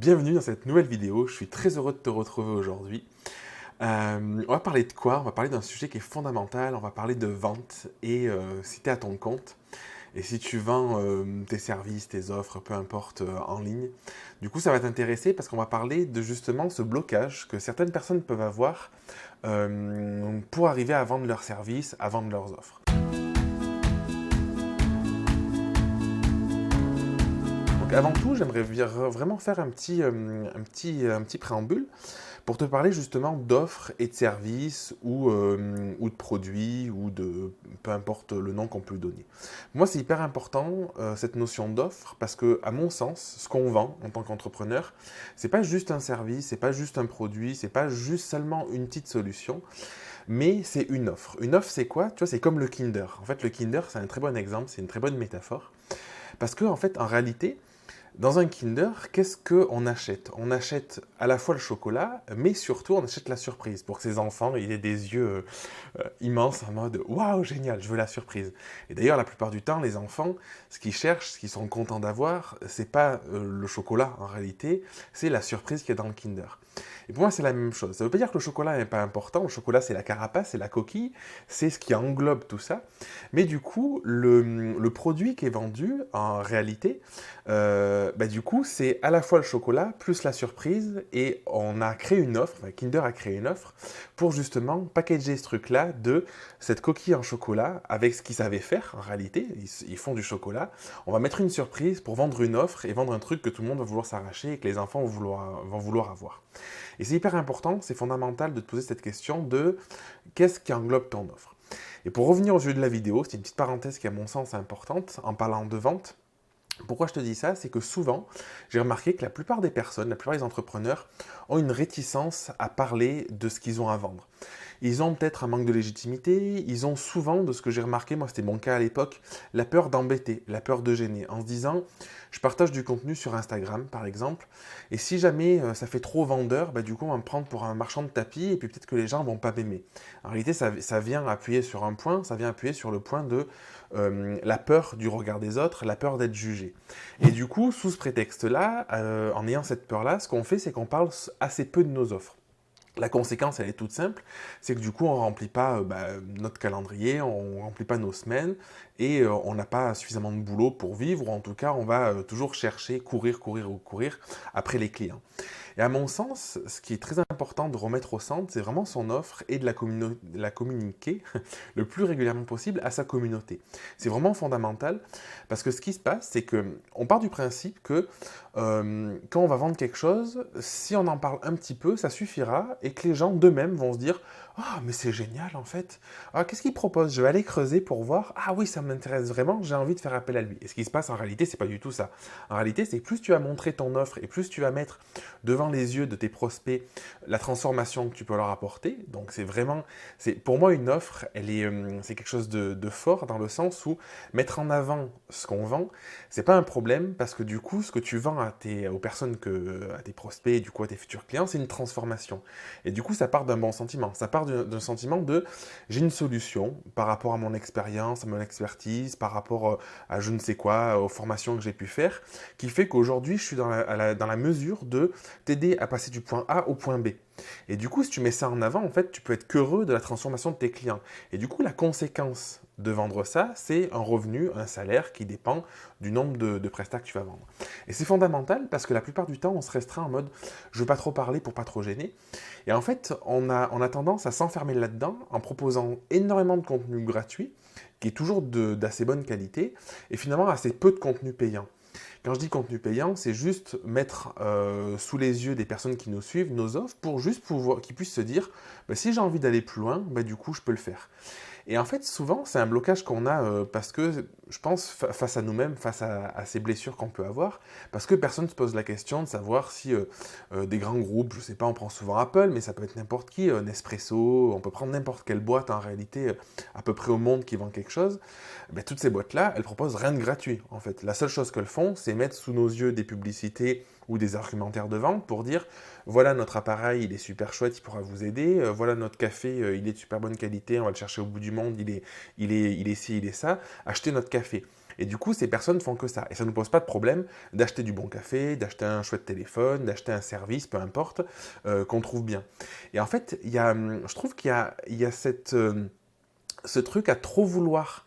Bienvenue dans cette nouvelle vidéo, je suis très heureux de te retrouver aujourd'hui. On va parler de quoi? On va parler d'un sujet qui est fondamental, on va parler de vente et si tu es à ton compte et si tu vends tes services, tes offres, peu importe, en ligne. Du coup, ça va t'intéresser parce qu'on va parler de justement ce blocage que certaines personnes peuvent avoir pour arriver à vendre leurs services, à vendre leurs offres. Donc avant tout, j'aimerais vraiment faire un petit préambule pour te parler justement d'offres et de services ou de produits ou de peu importe le nom qu'on peut lui donner. Moi, c'est hyper important cette notion d'offre parce que, à mon sens, ce qu'on vend en tant qu'entrepreneur, c'est pas juste un service, c'est pas juste un produit, c'est pas juste seulement une petite solution, mais c'est une offre. Une offre, c'est quoi? Tu vois, c'est comme le Kinder. En fait, le Kinder, c'est un très bon exemple, c'est une très bonne métaphore parce que, en fait, en réalité, dans un Kinder, qu'est-ce qu'on achète? On achète à la fois le chocolat, mais surtout on achète la surprise pour que ces enfants aient des yeux immenses en mode waouh, génial, je veux la surprise. Et d'ailleurs, la plupart du temps, les enfants, ce qu'ils cherchent, ce qu'ils sont contents d'avoir, c'est pas le chocolat en réalité, c'est la surprise qu'il y a dans le Kinder. Et pour moi, c'est la même chose. Ça ne veut pas dire que le chocolat n'est pas important. Le chocolat, c'est la carapace, c'est la coquille, c'est ce qui englobe tout ça. Mais du coup, le produit qui est vendu, en réalité, du coup, c'est à la fois le chocolat plus la surprise. Et on a créé une offre, enfin, Kinder a créé une offre pour justement packager ce truc-là de cette coquille en chocolat avec ce qu'ils savaient faire en réalité. Ils font du chocolat. On va mettre une surprise pour vendre une offre et vendre un truc que tout le monde va vouloir s'arracher et que les enfants vont vouloir avoir. Et c'est hyper important, c'est fondamental de te poser cette question de qu'est-ce qui englobe ton offre. Et pour revenir au sujet de la vidéo, c'est une petite parenthèse qui à mon sens est importante en parlant de vente. Pourquoi je te dis ça? C'est que souvent, j'ai remarqué que la plupart des personnes, la plupart des entrepreneurs ont une réticence à parler de ce qu'ils ont à vendre. Ils ont peut-être un manque de légitimité, ils ont souvent, de ce que j'ai remarqué, moi c'était mon cas à l'époque, la peur d'embêter, la peur de gêner, en se disant, je partage du contenu sur Instagram par exemple, et si jamais ça fait trop vendeur, du coup on va me prendre pour un marchand de tapis, et puis peut-être que les gens vont pas m'aimer. En réalité, ça vient appuyer sur un point, ça vient appuyer sur le point de la peur du regard des autres, la peur d'être jugé. Et du coup, sous ce prétexte-là, en ayant cette peur-là, ce qu'on fait, c'est qu'on parle assez peu de nos offres. La conséquence, elle est toute simple, c'est que du coup, on ne remplit pas notre calendrier, on ne remplit pas nos semaines, et on n'a pas suffisamment de boulot pour vivre, ou en tout cas, on va toujours chercher, courir après les clients. Et à mon sens, ce qui est très important de remettre au centre, c'est vraiment son offre et de la communiquer le plus régulièrement possible à sa communauté. C'est vraiment fondamental, parce que ce qui se passe, c'est qu'on part du principe que quand on va vendre quelque chose, si on en parle un petit peu, ça suffira et que les gens d'eux-mêmes vont se dire «Ah, mais c'est génial en fait! Ah, qu'est-ce qu'il propose? Je vais aller creuser pour voir. Ah oui, ça m'intéresse vraiment, j'ai envie de faire appel à lui.» Et ce qui se passe en réalité, c'est pas du tout ça. En réalité, c'est que plus tu vas montrer ton offre et plus tu vas mettre devant les yeux de tes prospects la transformation que tu peux leur apporter. Donc pour moi une offre, c'est quelque chose de fort dans le sens où mettre en avant ce qu'on vend, c'est pas un problème parce que du coup, ce que tu vends à tes prospects et du coup à tes futurs clients, c'est une transformation. Et du coup, ça part d'un bon sentiment. Ça part d'un sentiment de j'ai une solution par rapport à mon expérience, à mon expertise, par rapport à je ne sais quoi, aux formations que j'ai pu faire, qui fait qu'aujourd'hui, je suis dans la mesure de t'aider à passer du point A au point B. Et du coup, si tu mets ça en avant, en fait, tu peux être qu'heureux de la transformation de tes clients. Et du coup, la conséquence de vendre ça, c'est un revenu, un salaire qui dépend du nombre de prestats que tu vas vendre. Et c'est fondamental parce que la plupart du temps, on se restreint en mode je veux pas trop parler pour pas trop gêner. Et en fait, on a tendance à s'enfermer là-dedans en proposant énormément de contenu gratuit, qui est toujours d'assez bonne qualité, et finalement assez peu de contenu payant. Quand je dis contenu payant, c'est juste mettre sous les yeux des personnes qui nous suivent nos offres pour juste qu'ils puissent se dire si j'ai envie d'aller plus loin, du coup je peux le faire. Et en fait, souvent, c'est un blocage qu'on a parce que, je pense, face à nous-mêmes, face à ces blessures qu'on peut avoir, parce que personne ne se pose la question de savoir si des grands groupes, je sais pas, on prend souvent Apple, mais ça peut être n'importe qui, Nespresso, on peut prendre n'importe quelle boîte en réalité, à peu près au monde qui vend quelque chose, toutes ces boîtes-là, elles proposent rien de gratuit, en fait. La seule chose qu'elles font, c'est mettre sous nos yeux des publicités ou des argumentaires de vente pour dire voilà notre appareil, il est super chouette, il pourra vous aider, voilà notre café, il est de super bonne qualité, on va le chercher au bout du monde, il est ci, il est ça, achetez notre café. Et du coup, ces personnes font que ça. Et ça ne nous pose pas de problème d'acheter du bon café, d'acheter un chouette téléphone, d'acheter un service, peu importe, qu'on trouve bien. Et en fait, je trouve qu'il y a ce truc à trop vouloir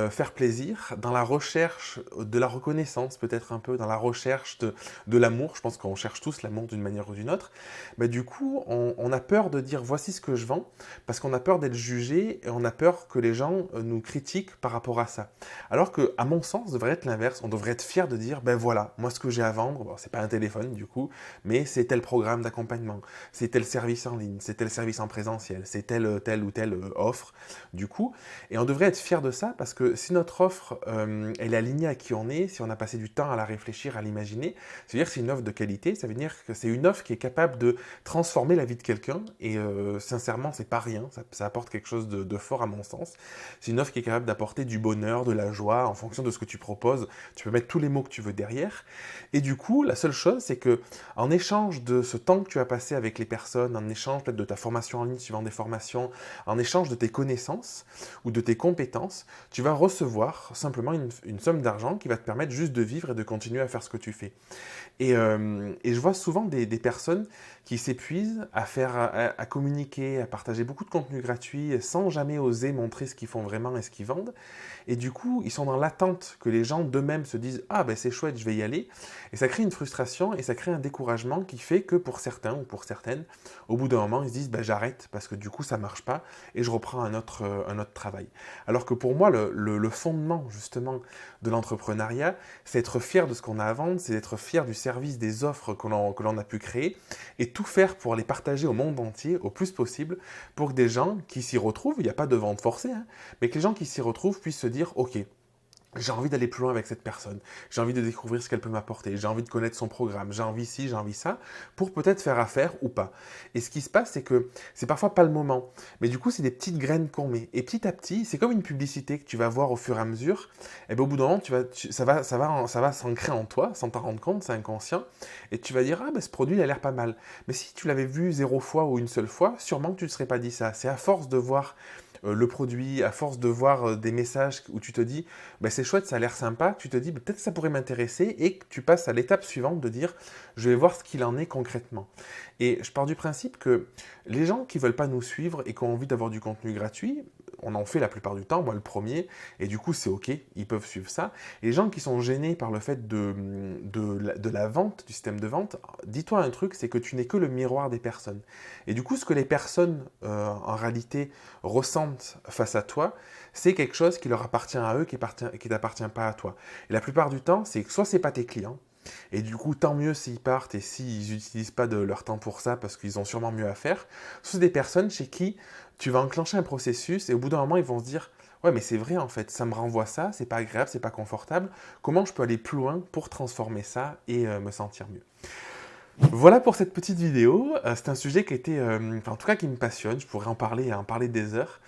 faire plaisir, dans la recherche de la reconnaissance, peut-être un peu, dans la recherche de l'amour. Je pense qu'on cherche tous l'amour d'une manière ou d'une autre. Mais du coup, on a peur de dire voici ce que je vends, parce qu'on a peur d'être jugé et on a peur que les gens nous critiquent par rapport à ça. Alors que, à mon sens, devrait être l'inverse. On devrait être fier de dire ben voilà, moi ce que j'ai à vendre, bon, c'est pas un téléphone du coup, mais c'est tel programme d'accompagnement, c'est tel service en ligne, c'est tel service en présentiel, c'est telle ou telle offre du coup. Et on devrait être fier de ça parce que si notre offre elle est alignée à qui on est, si on a passé du temps à la réfléchir, à l'imaginer, ça veut dire que c'est une offre de qualité, ça veut dire que c'est une offre qui est capable de transformer la vie de quelqu'un. Et sincèrement, c'est pas rien, ça apporte quelque chose de fort à mon sens. C'est une offre qui est capable d'apporter du bonheur, de la joie, en fonction de ce que tu proposes. Tu peux mettre tous les mots que tu veux derrière. Et du coup, la seule chose, c'est que en échange de ce temps que tu as passé avec les personnes, en échange peut-être de ta formation en ligne suivant des formations, en échange de tes connaissances ou de tes compétences, tu vas recevoir simplement une somme d'argent qui va te permettre juste de vivre et de continuer à faire ce que tu fais. Et je vois souvent des personnes qui s'épuisent à communiquer, à partager beaucoup de contenu gratuit sans jamais oser montrer ce qu'ils font vraiment et ce qu'ils vendent. Et du coup, ils sont dans l'attente que les gens d'eux-mêmes se disent « Ah ben c'est chouette, je vais y aller ». Et ça crée une frustration et ça crée un découragement qui fait que pour certains ou pour certaines, au bout d'un moment, ils se disent ben, « J'arrête parce que du coup ça marche pas et je reprends un autre travail ». Alors que pour moi, le fondement justement de l'entrepreneuriat, c'est être fier de ce qu'on a à vendre, c'est être fier du service, des offres que l'on a pu créer et tout faire pour les partager au monde entier au plus possible pour que des gens qui s'y retrouvent, il n'y a pas de vente forcée, hein, mais que les gens qui s'y retrouvent puissent se dire « Ok, j'ai envie d'aller plus loin avec cette personne, j'ai envie de découvrir ce qu'elle peut m'apporter, j'ai envie de connaître son programme, j'ai envie ci, j'ai envie ça, pour peut-être faire affaire ou pas. » Et ce qui se passe, c'est que c'est parfois pas le moment, mais du coup, c'est des petites graines qu'on met. Et petit à petit, c'est comme une publicité que tu vas voir au fur et à mesure, et bien au bout d'un moment, ça va s'ancrer en toi, sans t'en rendre compte, c'est inconscient, et tu vas dire, ah ben ce produit, il a l'air pas mal. Mais si tu l'avais vu 0 fois ou une seule fois, sûrement que tu ne te serais pas dit ça. C'est à force de voir le produit, à force de voir des messages où tu te dis bah, c'est chouette, ça a l'air sympa, tu te dis bah, peut-être ça pourrait m'intéresser et que tu passes à l'étape suivante de dire je vais voir ce qu'il en est concrètement. Et je pars du principe que les gens qui ne veulent pas nous suivre et qui ont envie d'avoir du contenu gratuit, on en fait la plupart du temps, moi le premier, et du coup c'est ok, ils peuvent suivre ça. Et les gens qui sont gênés par le fait de la vente, du système de vente, dis-toi un truc, c'est que tu n'es que le miroir des personnes. Et du coup ce que les personnes en réalité ressentent face à toi, c'est quelque chose qui leur appartient à eux, qui t'appartient pas à toi. Et la plupart du temps, c'est que soit c'est pas tes clients, et du coup, tant mieux s'ils partent et s'ils n'utilisent pas de leur temps pour ça parce qu'ils ont sûrement mieux à faire. Ce sont des personnes chez qui tu vas enclencher un processus et au bout d'un moment, ils vont se dire ouais, mais c'est vrai en fait, ça me renvoie ça, c'est pas agréable, c'est pas confortable. Comment je peux aller plus loin pour transformer ça et me sentir mieux? Voilà pour cette petite vidéo. C'est un sujet qui était, en tout cas qui me passionne. Je pourrais en parler et en parler des heures.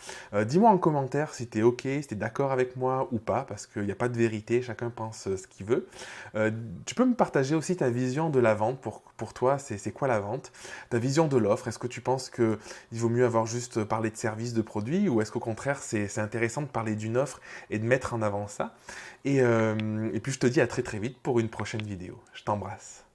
Dis-moi en commentaire si tu es OK, si tu es d'accord avec moi ou pas, parce qu'il n'y a pas de vérité, chacun pense ce qu'il veut. Tu peux me partager aussi ta vision de la vente. Pour toi, c'est quoi la vente? Ta vision de l'offre. Est-ce que tu penses qu'il vaut mieux avoir juste parlé de services, de produits, ou est-ce qu'au contraire, c'est intéressant de parler d'une offre et de mettre en avant ça? Et puis je te dis à très très vite pour une prochaine vidéo. Je t'embrasse.